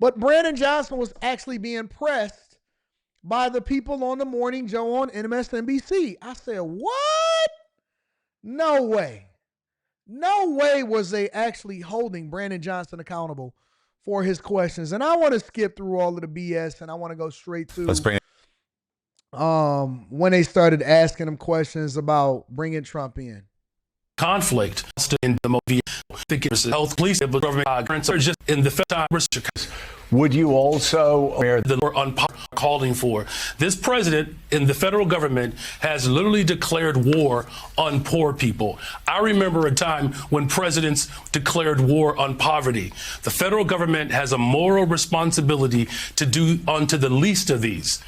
But Brandon Johnson was actually being pressed by the people on the morning Joe on MSNBC. I said, what? No way. No way was they actually holding Brandon Johnson accountable for his questions. And I want to skip through all of the BS and I want to go straight to when they started asking him questions about bringing Trump in. Conflict in the movie, health, police, government, or just in the time. Would you also the calling for this president in the federal government has literally declared war on poor people? I remember a time when presidents declared war on poverty. The federal government has a moral responsibility to do unto the least of these.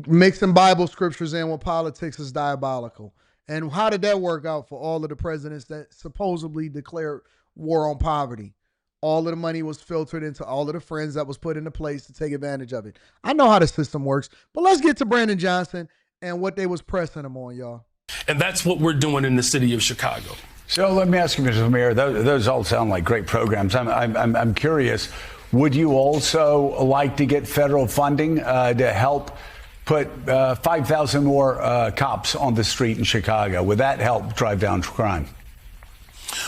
Mixing Bible scriptures in with politics is diabolical. And how did that work out for all of the presidents that supposedly declared war on poverty? All of the money was filtered into all of the friends that was put into place to take advantage of it. I know how the system works, but let's get to Brandon Johnson and what they was pressing him on, y'all. And that's what we're doing in the city of Chicago. So let me ask you, Mr. Mayor, those all sound like great programs. I'm curious, would you also like to get federal funding to help put 5,000 more cops on the street in Chicago? Would that help drive down crime?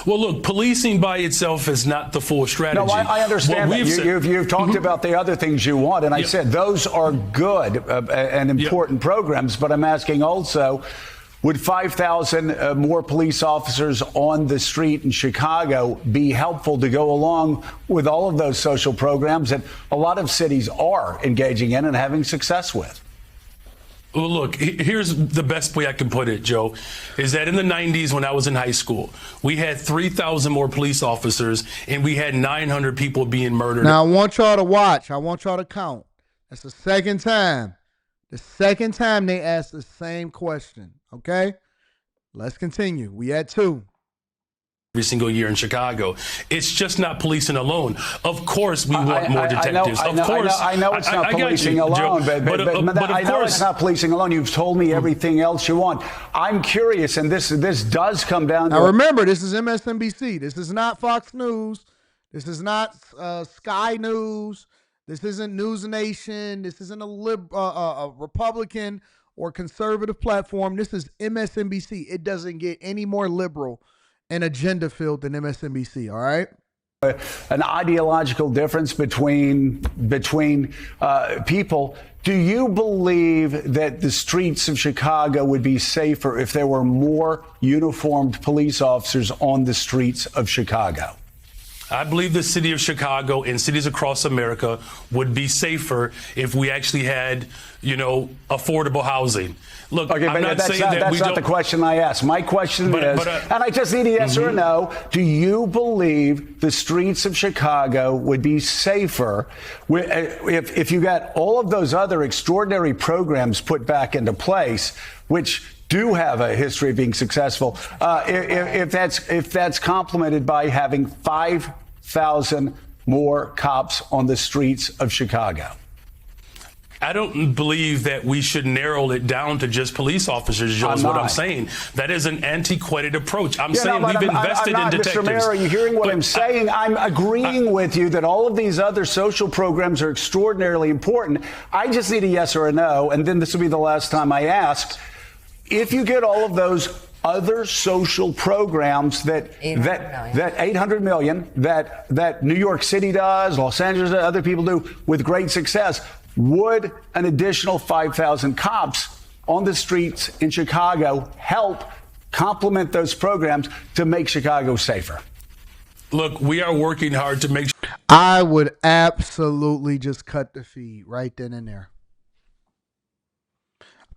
Well, look, policing by itself is not the full strategy. No, I understand that. You've talked about the other things you want, and I said those are good and important programs, but I'm asking also, would 5,000 more police officers on the street in Chicago be helpful to go along with all of those social programs that a lot of cities are engaging in and having success with? Well, look, here's the best way I can put it, Joe, is that in the 90s when I was in high school, we had 3,000 more police officers and we had 900 people being murdered. Now, I want y'all to watch. I want y'all to count. That's the second time. The second time they asked the same question, okay? Let's continue. We had 2. Every single year in Chicago. It's just not policing alone. Of course, we want more detectives. I know it's not policing alone, but I know it's not policing alone. You've told me everything else you want. I'm curious, and this does come down to... Now, remember, this is MSNBC. This is not Fox News. This is not Sky News. This isn't News Nation. This isn't a Republican or conservative platform. This is MSNBC. It doesn't get any more liberal and agenda filled than MSNBC, all right? An ideological difference between people. Do you believe that the streets of Chicago would be safer if there were more uniformed police officers on the streets of Chicago? I believe the city of Chicago and cities across America would be safer if we actually had, affordable housing. Look, okay, I'm not saying that that's not the question I asked. My question is, and I just need a yes or a no, do you believe the streets of Chicago would be safer if you got all of those other extraordinary programs put back into place, which do have a history of being successful, if that's complemented by having 5,000 more cops on the streets of Chicago? I don't believe that we should narrow it down to just police officers, Joe, is what I'm saying. That is an antiquated approach. I'm saying we've invested in detectives. Mr. Mayor, are you hearing what I'm saying? I'm agreeing with you that all of these other social programs are extraordinarily important. I just need a yes or a no, and then this will be the last time I ask. If you get all of those other social programs that 800 million that New York City does, Los Angeles, other people do with great success, would an additional 5,000 cops on the streets in Chicago help complement those programs to make Chicago safer? Look, we are working hard to make sure. I would absolutely just cut the feed right then and there.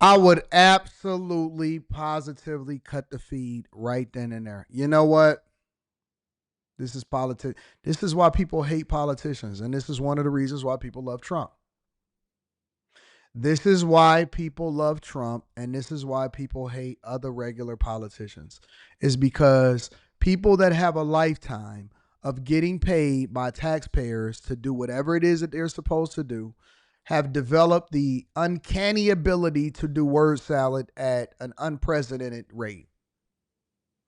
I would absolutely, positively cut the feed right then and there. You know what? This is politics. This is why people hate politicians, and this is one of the reasons why people love Trump. This is why people love Trump, and this is why people hate other regular politicians, is because people that have a lifetime of getting paid by taxpayers to do whatever it is that they're supposed to do have developed the uncanny ability to do word salad at an unprecedented rate.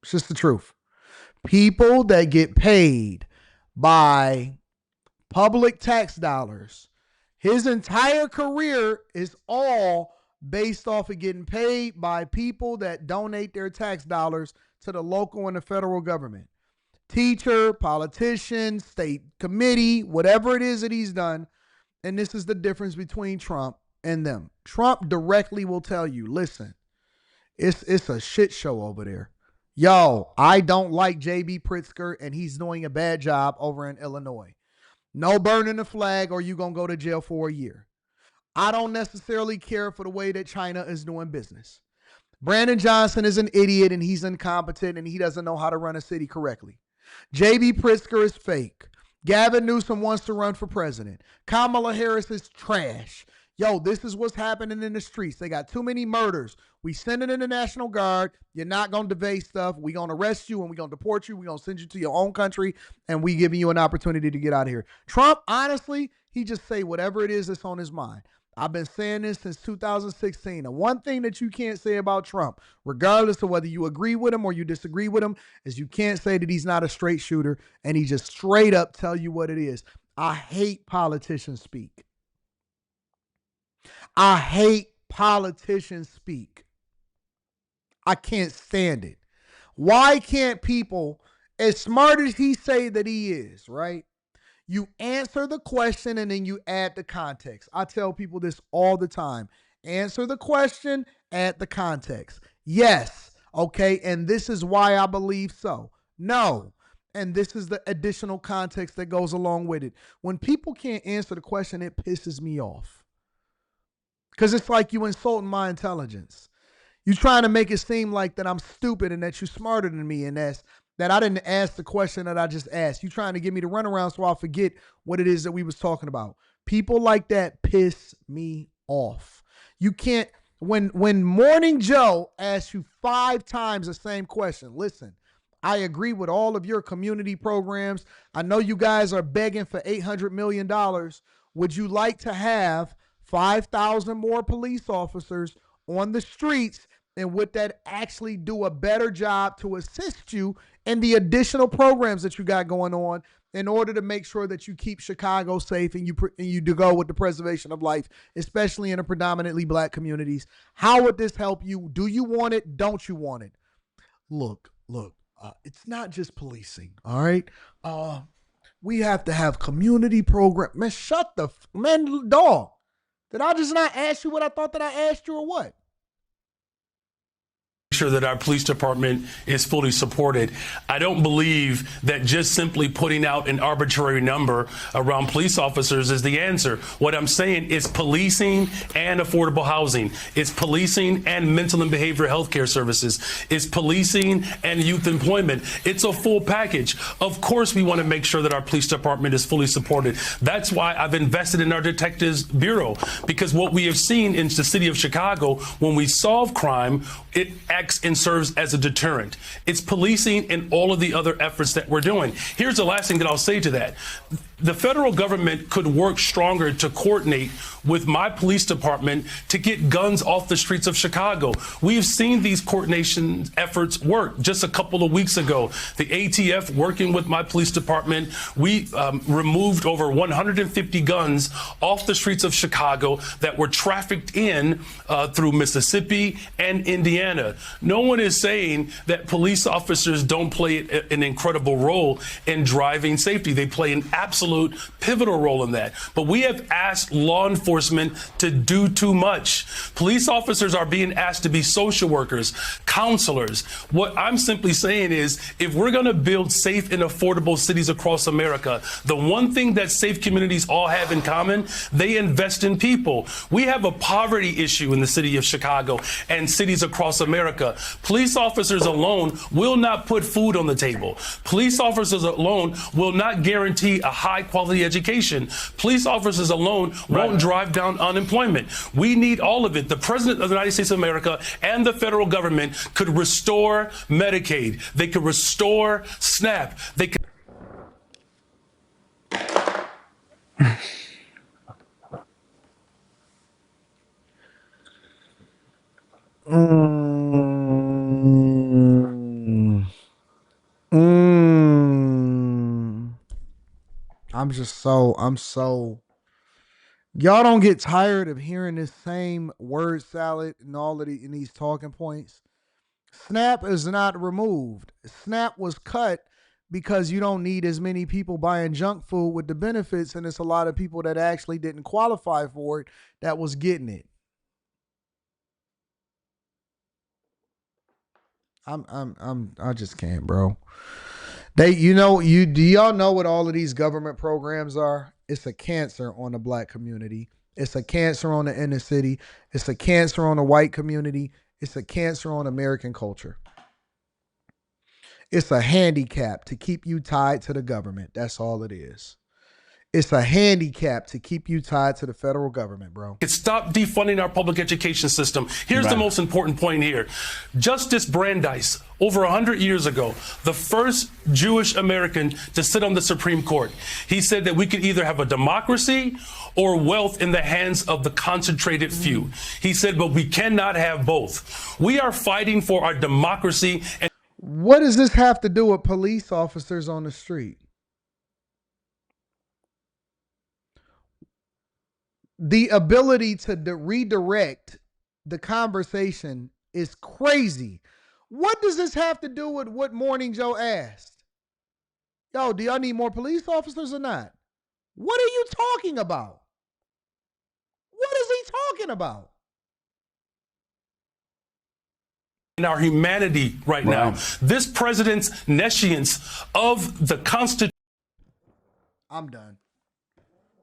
It's just the truth. People that get paid by public tax dollars. His entire career is all based off of getting paid by people that donate their tax dollars to the local and the federal government. Teacher, politician, state committee, whatever it is that he's done. And this is the difference between Trump and them. Trump directly will tell you, listen, it's a shit show over there. Yo, I don't like J.B. Pritzker, and he's doing a bad job over in Illinois. No burning the flag or you going to go to jail for a year. I don't necessarily care for the way that China is doing business. Brandon Johnson is an idiot and he's incompetent and he doesn't know how to run a city correctly. J.B. Pritzker is fake. Gavin Newsom wants to run for president. Kamala Harris is trash. Yo, this is what's happening in the streets. They got too many murders. We send it in the National Guard. You're not going to evade stuff. We're going to arrest you and we're going to deport you. We're going to send you to your own country and we giving you an opportunity to get out of here. Trump, honestly, he just say whatever it is that's on his mind. I've been saying this since 2016. And one thing that you can't say about Trump, regardless of whether you agree with him or you disagree with him, is you can't say that he's not a straight shooter and he just straight up tell you what it is. I hate politicians speak. I hate politicians speak. I can't stand it. Why can't people, as smart as he say that he is, right? You answer the question and then you add the context. I tell people this all the time. Answer the question, add the context. Yes, okay, and this is why I believe so. No, and this is the additional context that goes along with it. When people can't answer the question, it pisses me off. Because it's like you insulting my intelligence. You trying to make it seem like that I'm stupid and that you're smarter than me and that I didn't ask the question that I just asked. You trying to give me the runaround so I'll forget what it is that we was talking about. People like that piss me off. You can't, when Morning Joe asks you 5 times the same question, listen, I agree with all of your community programs. I know you guys are begging for $800 million. Would you like to have 5,000 more police officers on the streets? And would that actually do a better job to assist you in the additional programs that you got going on in order to make sure that you keep Chicago safe and you do go with the preservation of life, especially in the predominantly black communities? How would this help you? Do you want it? Don't you want it? Look, it's not just policing, all right? We have to have community program. Man, shut the, man, dog. Did I just not ask you what I thought that I asked you or what? Sure that our police department is fully supported. I don't believe that just simply putting out an arbitrary number around police officers is the answer. What I'm saying is policing and affordable housing. It's policing and mental and behavioral health care services. It's policing and youth employment. It's a full package. Of course, we want to make sure that our police department is fully supported. That's why I've invested in our Detectives Bureau, because what we have seen in the city of Chicago, when we solve crime, it acts and serves as a deterrent. It's policing and all of the other efforts that we're doing. Here's the last thing that I'll say to that. The federal government could work stronger to coordinate with my police department to get guns off the streets of Chicago. We've seen these coordination efforts work. Just a couple of weeks ago, the ATF working with my police department, we removed over 150 guns off the streets of Chicago that were trafficked in through Mississippi and Indiana. No one is saying that police officers don't play an incredible role in driving safety. They play an absolute pivotal role in that. But we have asked law enforcement to do too much. Police officers are being asked to be social workers, counselors. What I'm simply saying is, if we're going to build safe and affordable cities across America, the one thing that safe communities all have in common, they invest in people. We have a poverty issue in the city of Chicago and cities across America. Police officers alone will not put food on the table. Police officers alone will not guarantee a high quality education. Police officers alone won't drive down unemployment. We need all of it. The President of the United States of America and the federal government could restore Medicaid. They could restore SNAP. They could. I'm so y'all don't get tired of hearing this same word salad and all of in these talking points. SNAP is not removed. SNAP was cut because you don't need as many people buying junk food with the benefits, and it's a lot of people that actually didn't qualify for it that was getting it. I just can't, bro. Do y'all know what all of these government programs are? It's a cancer on the black community. It's a cancer on the inner city. It's a cancer on the white community. It's a cancer on American culture. It's a handicap to keep you tied to the government. That's all it is. It's a handicap to keep you tied to the federal government, bro. Stop defunding our public education system. Here's the most important point here. Justice Brandeis, over 100 years ago, the first Jewish American to sit on the Supreme Court, he said that we could either have a democracy or wealth in the hands of the concentrated few. He said, but we cannot have both. We are fighting for our democracy. And what does this have to do with police officers on the street? The ability to redirect the conversation is crazy. What does this have to do with what Morning Joe asked? Yo, do y'all need more police officers or not? What are you talking about? What is he talking about? in our humanity right now. This president's nescience of the Constitution. I'm done.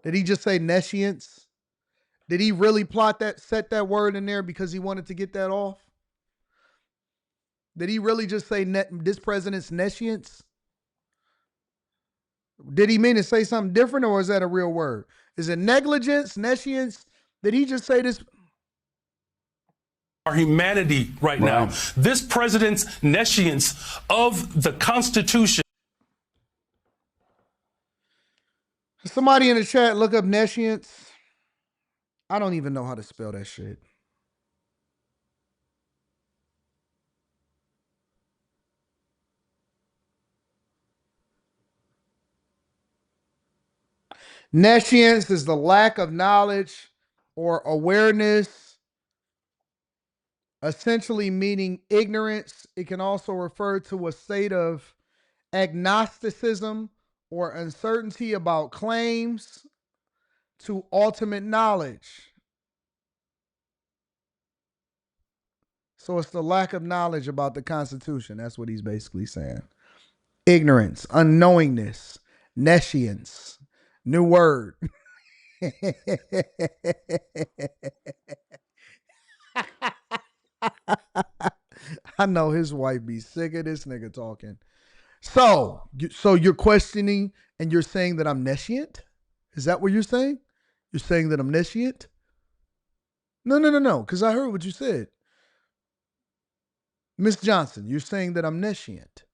Did he just say nescience? Did he really set that word in there because he wanted to get that off? Did he really just say this president's nescience? Did he mean to say something different, or is that a real word? Is it negligence, nescience? Did he just say this? Our humanity right now. This president's nescience of the Constitution. Somebody in the chat look up nescience. I don't even know how to spell that shit. Nescience is the lack of knowledge or awareness, essentially meaning ignorance. It can also refer to a state of agnosticism or uncertainty about claims to ultimate knowledge. So it's the lack of knowledge about the Constitution. That's what he's basically saying. Ignorance, unknowingness, nescience. New word. I know his wife be sick of this nigga talking. So you're questioning and you're saying that I'm nescient? Is that what you're saying? You're saying that I'm nescient? No, because I heard what you said. Miss Johnson, you're saying that I'm nescient.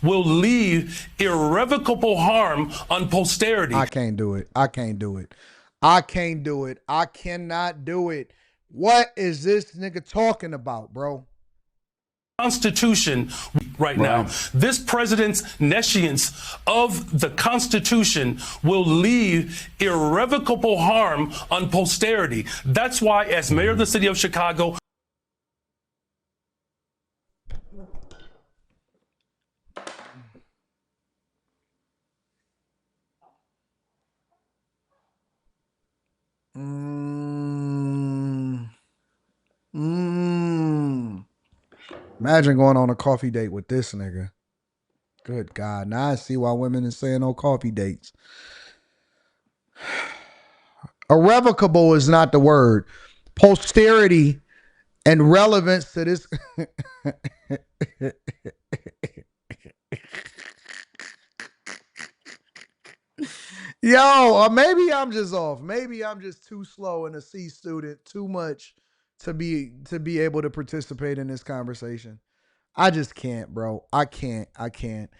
Will leave irrevocable harm on posterity. I can't do it. I cannot do it. What is this nigga talking about, bro? Constitution right now. This president's nescience of the Constitution will leave irrevocable harm on posterity. That's why, as mayor of the city of Chicago, Imagine going on a coffee date with this nigga. Good God. Now I see why women are saying no coffee dates. Irrevocable is not the word. Posterity and relevance to this. Yo, maybe I'm just off. Maybe I'm just too slow and a C student, too much to be able to participate in this conversation. I just can't, bro. I can't.